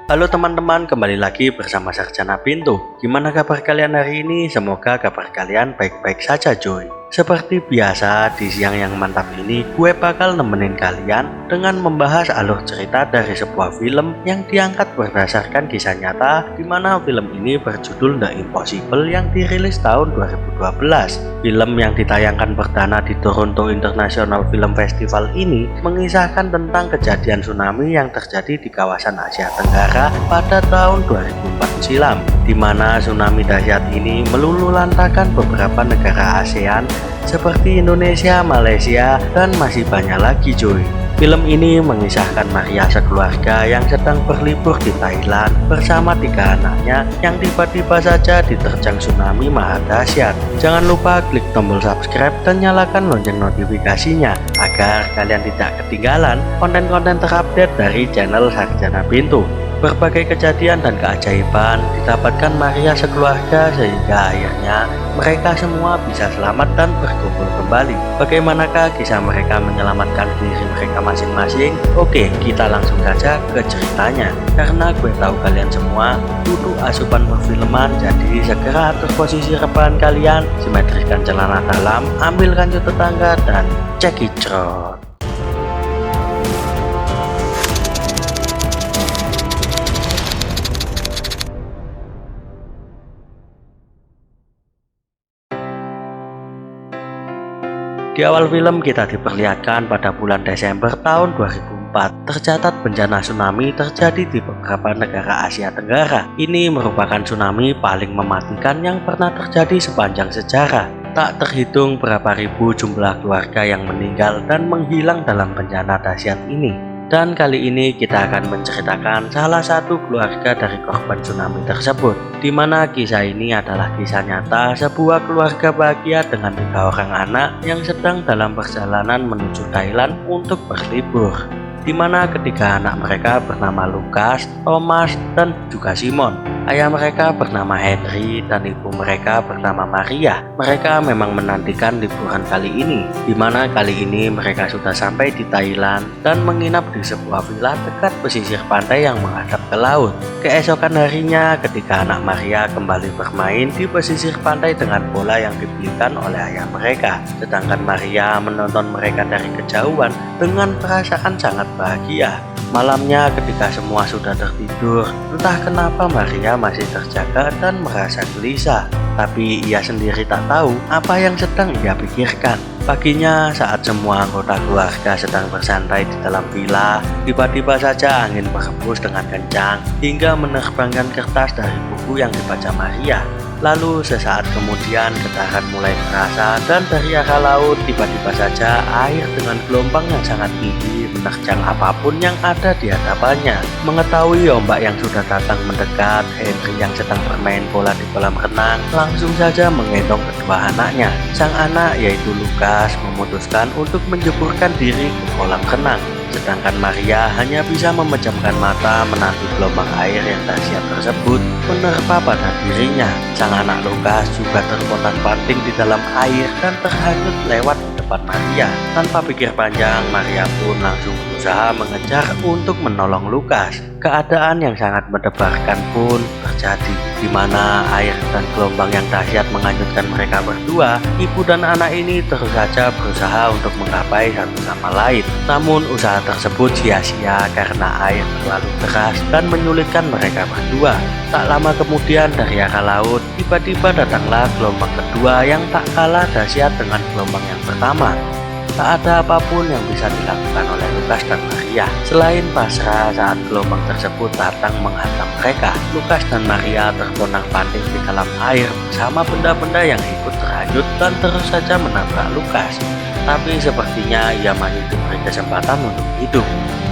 Halo teman-teman, kembali lagi bersama Sarjana Pintu. Gimana kabar kalian hari ini? Semoga kabar kalian baik-baik saja cuy. Seperti biasa, di siang yang mantap ini gue bakal nemenin kalian dengan membahas alur cerita dari sebuah film yang diangkat berdasarkan kisah nyata, di mana film ini berjudul The Impossible yang dirilis tahun 2012. Film yang ditayangkan perdana di Toronto International Film Festival ini mengisahkan tentang kejadian tsunami yang terjadi di kawasan Asia Tenggara pada tahun 2004 silam, di mana tsunami dahsyat ini meluluhlantakan beberapa negara ASEAN seperti Indonesia, Malaysia, dan masih banyak lagi cuy. Film ini mengisahkan Maria sekeluarga yang sedang berlibur di Thailand bersama 3 anaknya yang tiba-tiba saja diterjang tsunami maha dahsyat. Jangan lupa klik tombol subscribe dan nyalakan lonceng notifikasinya agar kalian tidak ketinggalan konten-konten terupdate dari channel Sarjana Pintu. Berbagai kejadian dan keajaiban didapatkan Maria sekeluarga sehingga akhirnya mereka semua bisa selamat dan berkumpul kembali. Bagaimanakah kisah mereka menyelamatkan diri mereka masing-masing? Oke, kita langsung saja ke ceritanya. Karena gue tahu kalian semua butuh asupan perfilman, jadi segera atur posisi rebahan kalian, simetrikan celana dalam, ambil kancut tetangga, dan cekicrot. Di awal film kita diperlihatkan pada bulan Desember tahun 2004 tercatat bencana tsunami terjadi di beberapa negara Asia Tenggara. Ini merupakan tsunami paling mematikan yang pernah terjadi sepanjang sejarah. Tak terhitung berapa ribu jumlah keluarga yang meninggal dan menghilang dalam bencana dahsyat ini. Dan kali ini kita akan menceritakan salah satu keluarga dari korban tsunami tersebut, di mana kisah ini adalah kisah nyata sebuah keluarga bahagia dengan 3 orang anak yang sedang dalam perjalanan menuju Thailand untuk berlibur, di mana ketiga anak mereka bernama Lukas, Thomas, dan juga Simon. Ayah mereka bernama Henry dan ibu mereka bernama Maria. Mereka memang menantikan liburan kali ini, di mana kali ini mereka sudah sampai di Thailand dan menginap di sebuah villa dekat pesisir pantai yang menghadap ke laut. Keesokan harinya, ketiga anak Maria kembali bermain di pesisir pantai dengan bola yang dibelikan oleh ayah mereka. Sedangkan Maria menonton mereka dari kejauhan dengan perasaan sangat bahagia. Malamnya ketika semua sudah tertidur, entah kenapa Maria masih terjaga dan merasa gelisah. Tapi ia sendiri tak tahu apa yang sedang ia pikirkan. Paginya saat semua anggota keluarga sedang bersantai di dalam villa, tiba-tiba saja angin berhembus dengan kencang hingga menerbangkan kertas dari buku yang dibaca Maria. Lalu sesaat kemudian getaran mulai terasa dan dari arah laut tiba-tiba saja air dengan gelombang yang sangat tinggi menerjang apapun yang ada di hadapannya. Mengetahui ombak yang sudah datang mendekat, Henry yang sedang bermain bola di kolam renang langsung saja menggendong kedua anaknya. Sang anak yaitu Lukas memutuskan untuk menjeburkan diri ke kolam renang. Sedangkan Maria hanya bisa memejamkan mata menanti gelombang air yang dahsyat tersebut menerpa pada dirinya. Sang anak Lukas juga terpontang-panting di dalam air dan terhanyut lewat di depan Maria. Tanpa pikir panjang, Maria pun langsung berusaha mengejar untuk menolong Lukas. Keadaan yang sangat mendebarkan pun terjadi, di mana air dan gelombang yang dahsyat menghanyutkan mereka berdua. Ibu dan anak ini terus saja berusaha untuk menggapai satu sama lain. Namun usaha tersebut sia-sia karena air terlalu deras dan menyulitkan mereka berdua. Tak lama kemudian dari arah laut, tiba-tiba datanglah gelombang kedua yang tak kalah dahsyat dengan gelombang yang pertama. Tak ada apapun yang bisa dilakukan oleh Lukas dan Maria selain pasrah saat gelombang tersebut datang menghantam mereka. Lukas dan Maria terpontang-panting di dalam air bersama benda-benda yang ikut terhanyut dan terus saja menabrak Lukas. Tapi sepertinya ia masih diberi kesempatan untuk hidup,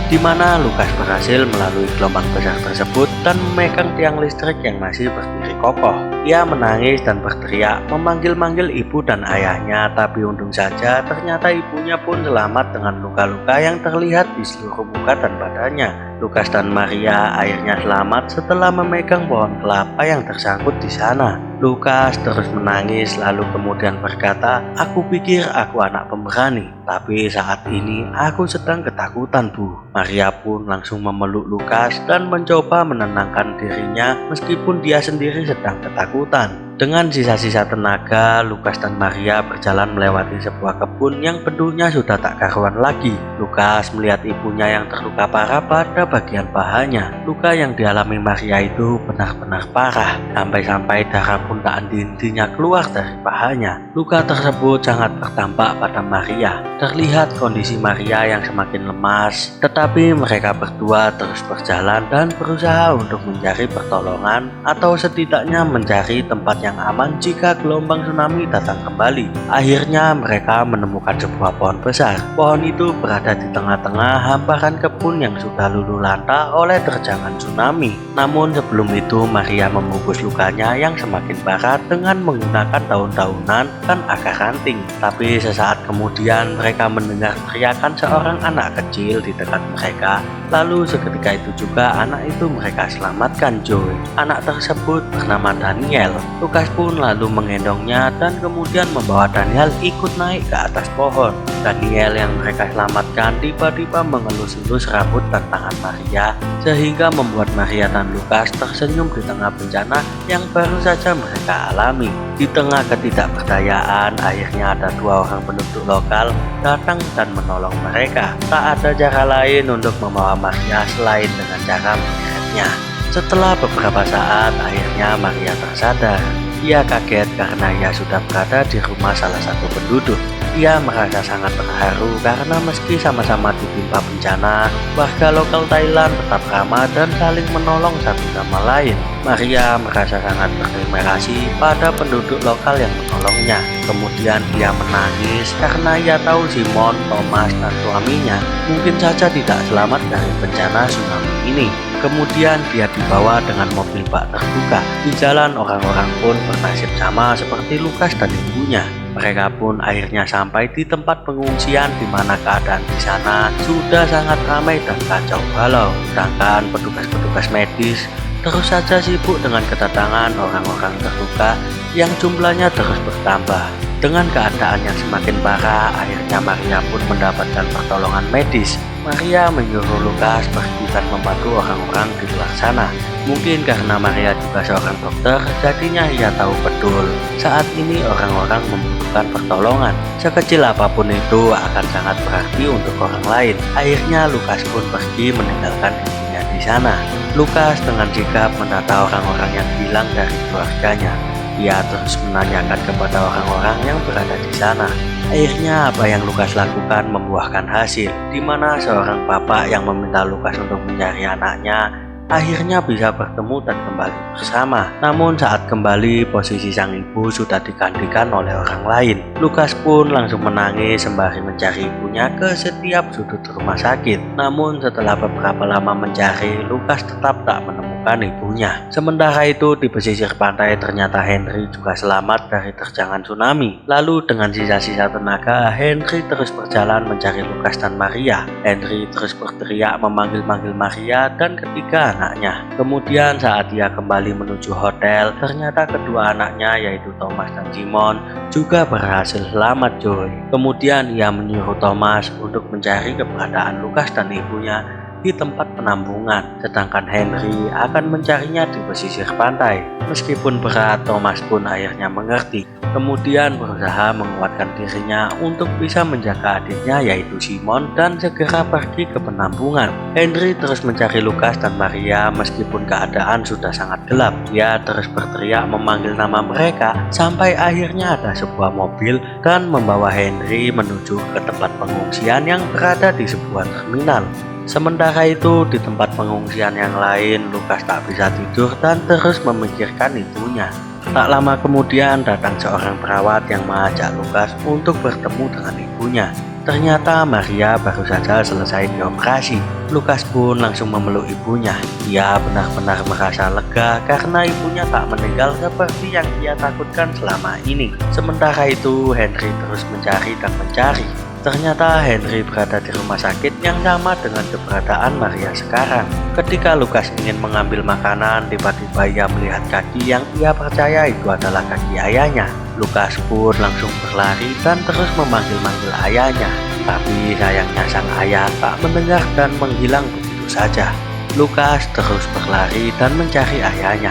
di mana Lukas berhasil melalui gelombang besar tersebut dan memegang tiang listrik yang masih berdiri kokoh. Ia menangis dan berteriak memanggil-manggil ibu dan ayahnya, tapi untung saja ternyata ibunya pun selamat dengan luka-luka yang terlihat di seluruh muka dan badannya. Lukas dan Maria akhirnya selamat setelah memegang pohon kelapa yang tersangkut di sana. Lukas terus menangis lalu kemudian berkata, "Aku pikir aku anak pemberani, tapi saat ini aku sedang ketakutan, Bu." Maria pun langsung memeluk Lukas dan mencoba menenangkan dirinya meskipun dia sendiri sedang ketakutan. Dengan sisa-sisa tenaga, Lukas dan Maria berjalan melewati sebuah kebun yang penduduknya sudah tak karuan lagi. Lukas melihat ibunya yang terluka parah pada bagian pahanya. Luka yang dialami Maria itu benar-benar parah, sampai-sampai darah pun tak henti-hentinya keluar dari pahanya. Luka tersebut sangat berdampak pada Maria. Terlihat kondisi Maria yang semakin lemas, tetapi mereka berdua terus berjalan dan berusaha untuk mencari pertolongan atau setidaknya mencari tempat yang aman jika gelombang tsunami datang kembali. Akhirnya mereka menemukan sebuah pohon besar. Pohon itu berada di tengah-tengah hamparan kebun yang sudah luluh lantah oleh terjangan tsunami. Namun sebelum itu Maria membungkus lukanya yang semakin parah dengan menggunakan daun-daunan dan akar ranting. Tapi sesaat kemudian mereka mendengar teriakan seorang anak kecil di dekat mereka. Lalu seketika itu juga anak itu mereka selamatkan, Joy. Anak tersebut bernama Daniel. Lukas pun lalu menggendongnya dan kemudian membawa Daniel ikut naik ke atas pohon. Daniel yang mereka selamatkan tiba-tiba mengelus-elus rambut dan tangan Maria sehingga membuat Maria dan Lukas tersenyum di tengah bencana yang baru saja mereka alami. Di tengah ketidakberdayaan, akhirnya ada dua orang penduduk lokal datang dan menolong mereka. Tak ada cara lain untuk membawa Maria selain dengan cara menyeretnya. Setelah beberapa saat, akhirnya Maria tersadar. Ia kaget karena ia sudah berada di rumah salah satu penduduk. Ia merasa sangat terharu karena meski sama-sama ditimpa bencana, warga lokal Thailand tetap ramah dan saling menolong satu sama lain. Maria merasa sangat berterima kasih pada penduduk lokal yang menolongnya. Kemudian ia menangis karena ia tahu Simon, Thomas, dan suaminya mungkin saja tidak selamat dari bencana tsunami ini. Kemudian dia dibawa dengan mobil bak terbuka. Di jalan orang-orang pun bernasib sama seperti Lukas dan ibunya. Mereka pun akhirnya sampai di tempat pengungsian di mana keadaan di sana sudah sangat ramai dan kacau balau. Sedangkan petugas-petugas medis terus saja sibuk dengan kedatangan orang-orang terluka yang jumlahnya terus bertambah. Dengan keadaan yang semakin parah, akhirnya Maria pun mendapatkan pertolongan medis. Maria menyuruh Lukas pergi dan membantu orang-orang di luar sana. Mungkin karena Maria juga seorang dokter, jadinya ia tahu betul saat ini orang-orang membutuhkan pertolongan. Sekecil apapun itu akan sangat berarti untuk orang lain. Akhirnya Lukas pun pergi meninggalkan ibunya di sana. Lukas dengan sigap mendata orang-orang yang hilang dari keluarganya. Ia terus menanyakan kepada orang-orang yang berada di sana. Akhirnya apa yang Lukas lakukan membuahkan hasil, di mana seorang bapak yang meminta Lukas untuk mencari anaknya akhirnya bisa bertemu dan kembali bersama. Namun saat kembali, posisi sang ibu sudah digantikan oleh orang lain. Lukas pun langsung menangis sembari mencari ibunya ke setiap sudut rumah sakit. Namun setelah beberapa lama mencari, Lukas tetap tak menemukan ibunya. Sementara itu di pesisir pantai ternyata Henry juga selamat dari terjangan tsunami. Lalu dengan sisa-sisa tenaga, Henry terus berjalan mencari Lukas dan Maria. Henry terus berteriak memanggil-manggil Maria dan ketiga anaknya. Kemudian saat ia kembali menuju hotel, ternyata kedua anaknya yaitu Thomas dan Simon juga berhasil selamat, Joy. Kemudian ia menyuruh Thomas untuk mencari keberadaan Lukas dan ibunya di tempat penampungan, sedangkan Henry akan mencarinya di pesisir pantai. Meskipun berat, Thomas pun akhirnya mengerti. Kemudian berusaha menguatkan dirinya untuk bisa menjaga adiknya yaitu Simon dan segera pergi ke penampungan. Henry terus mencari Lukas dan Maria meskipun keadaan sudah sangat gelap. Dia terus berteriak memanggil nama mereka sampai akhirnya ada sebuah mobil dan membawa Henry menuju ke tempat pengungsian yang berada di sebuah terminal. Sementara itu di tempat pengungsian yang lain, Lukas tak bisa tidur dan terus memikirkan ibunya. Tak lama kemudian datang seorang perawat yang mengajak Lukas untuk bertemu dengan ibunya. Ternyata Maria baru saja selesai dioperasi. Lukas pun langsung memeluk ibunya. Ia benar-benar merasa lega karena ibunya tak meninggal seperti yang ia takutkan selama ini. Sementara itu Henry terus mencari dan mencari. Ternyata Henry berada di rumah sakit yang sama dengan keberadaan Maria sekarang. Ketika Lukas ingin mengambil makanan, tiba-tiba ia melihat kaki yang ia percaya itu adalah kaki ayahnya. Lukas pun langsung berlari dan terus memanggil-manggil ayahnya. Tapi sayangnya sang ayah tak mendengar dan menghilang begitu saja. Lukas terus berlari dan mencari ayahnya.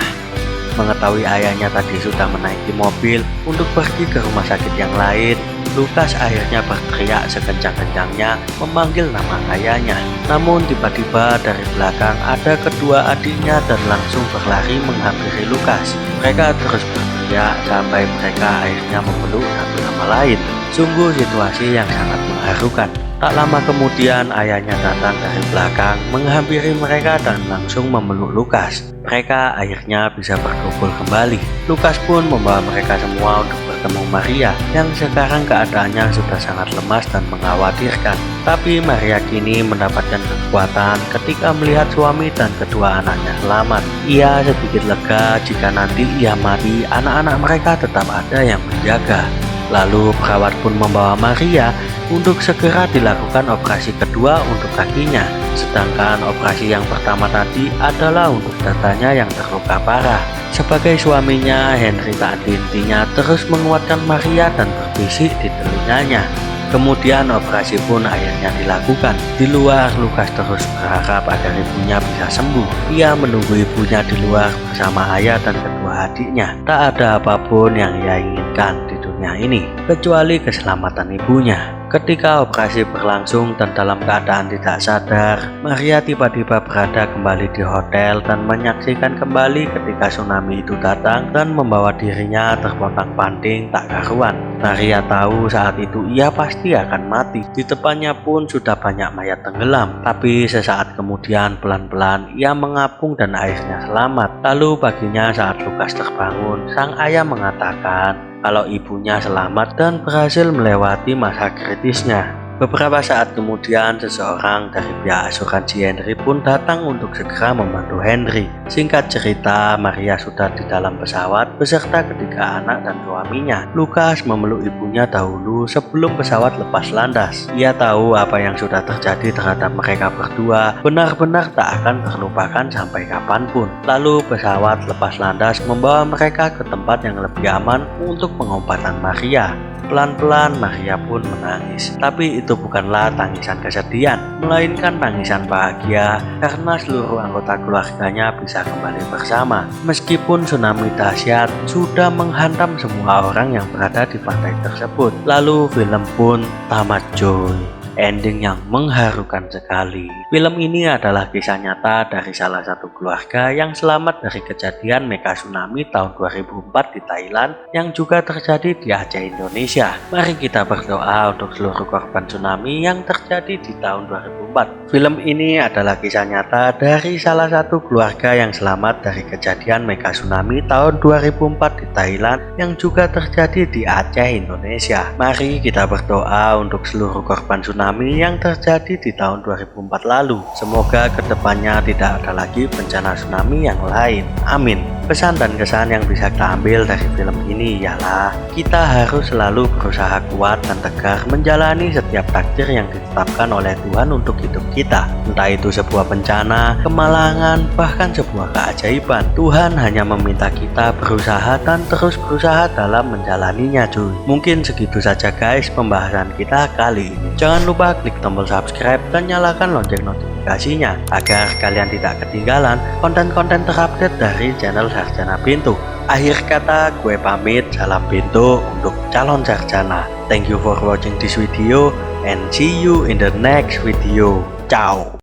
Mengetahui ayahnya tadi sudah menaiki mobil untuk pergi ke rumah sakit yang lain, Lukas akhirnya berteriak sekencang-kencangnya memanggil nama ayahnya. Namun tiba-tiba dari belakang ada kedua adiknya dan langsung berlari menghampiri Lukas. Mereka terus berteriak sampai mereka akhirnya memeluk satu sama lain. Sungguh situasi yang sangat mengharukan. Tak lama kemudian ayahnya datang dari belakang menghampiri mereka dan langsung memeluk Lukas. Mereka akhirnya bisa berkumpul kembali. Lukas pun membawa mereka semua untuk bertemu Maria yang sekarang keadaannya sudah sangat lemas dan mengkhawatirkan. Tapi Maria kini mendapatkan kekuatan ketika melihat suami dan kedua anaknya selamat. Ia sedikit lega jika nanti ia mati, anak-anak mereka tetap ada yang menjaga. Lalu perawat pun membawa Maria untuk segera dilakukan operasi kedua untuk kakinya. Sedangkan operasi yang pertama tadi adalah untuk datanya yang terluka parah. Sebagai suaminya, Henry tak henti-hentinya terus menguatkan Maria dan berbisik di telinganya. Kemudian operasi pun akhirnya dilakukan. Di luar, Lukas terus berharap agar ibunya bisa sembuh. Ia menunggu ibunya di luar bersama ayah dan kedua adiknya. Tak ada apapun yang ia inginkan di dunia ini, kecuali keselamatan ibunya. Ketika operasi berlangsung dan dalam keadaan tidak sadar, Maria tiba-tiba berada kembali di hotel dan menyaksikan kembali ketika tsunami itu datang dan membawa dirinya terpontang-panting tak karuan. Maria tahu saat itu ia pasti akan mati. Di depannya pun sudah banyak mayat tenggelam. Tapi sesaat kemudian pelan-pelan ia mengapung dan akhirnya selamat. Lalu paginya saat Lukas terbangun, sang ayah mengatakan kalau ibunya selamat dan berhasil melewati masa kritisnya. Beberapa saat kemudian, seseorang dari pihak asuransi Henry pun datang untuk segera membantu Henry. Singkat cerita, Maria sudah di dalam pesawat beserta ketiga anak dan suaminya. Lukas memeluk ibunya dahulu sebelum pesawat lepas landas. Ia tahu apa yang sudah terjadi terhadap mereka berdua benar-benar tak akan terlupakan sampai kapanpun. Lalu pesawat lepas landas membawa mereka ke tempat yang lebih aman untuk pengobatan Maria. Pelan-pelan Maria pun menangis, tapi itu bukanlah tangisan kesedihan, melainkan tangisan bahagia karena seluruh anggota keluarganya bisa kembali bersama. Meskipun tsunami dahsyat sudah menghantam semua orang yang berada di pantai tersebut. Lalu film pun tamat, Joy. Ending yang mengharukan sekali. Film ini adalah kisah nyata dari salah satu keluarga yang selamat dari kejadian mega tsunami tahun 2004 di Thailand yang juga terjadi di Aceh, Indonesia. Mari kita berdoa untuk seluruh korban tsunami yang terjadi di tahun 2004. Film ini adalah kisah nyata dari salah satu keluarga yang selamat dari kejadian mega tsunami tahun 2004 di Thailand yang juga terjadi di Aceh, Indonesia. Mari kita berdoa untuk seluruh korban tsunami yang terjadi di tahun 2004 lalu. Semoga kedepannya tidak ada lagi bencana tsunami yang lain. Amin. Pesan dan kesan yang bisa kita ambil dari film ini ialah kita harus selalu berusaha kuat dan tegar menjalani setiap takdir yang ditetapkan oleh Tuhan untuk hidup kita. Entah itu sebuah bencana, kemalangan, bahkan sebuah keajaiban. Tuhan hanya meminta kita berusaha dan terus berusaha dalam menjalaninya, cuy. Mungkin segitu saja guys pembahasan kita kali ini. Jangan lupa klik tombol subscribe dan nyalakan lonceng notifikasinya agar kalian tidak ketinggalan konten-konten terupdate dari channel Sarjana Pintu. Akhir kata, gue pamit, salam pintu untuk calon sarjana. Thank you for watching this video and see you in the next video. Ciao.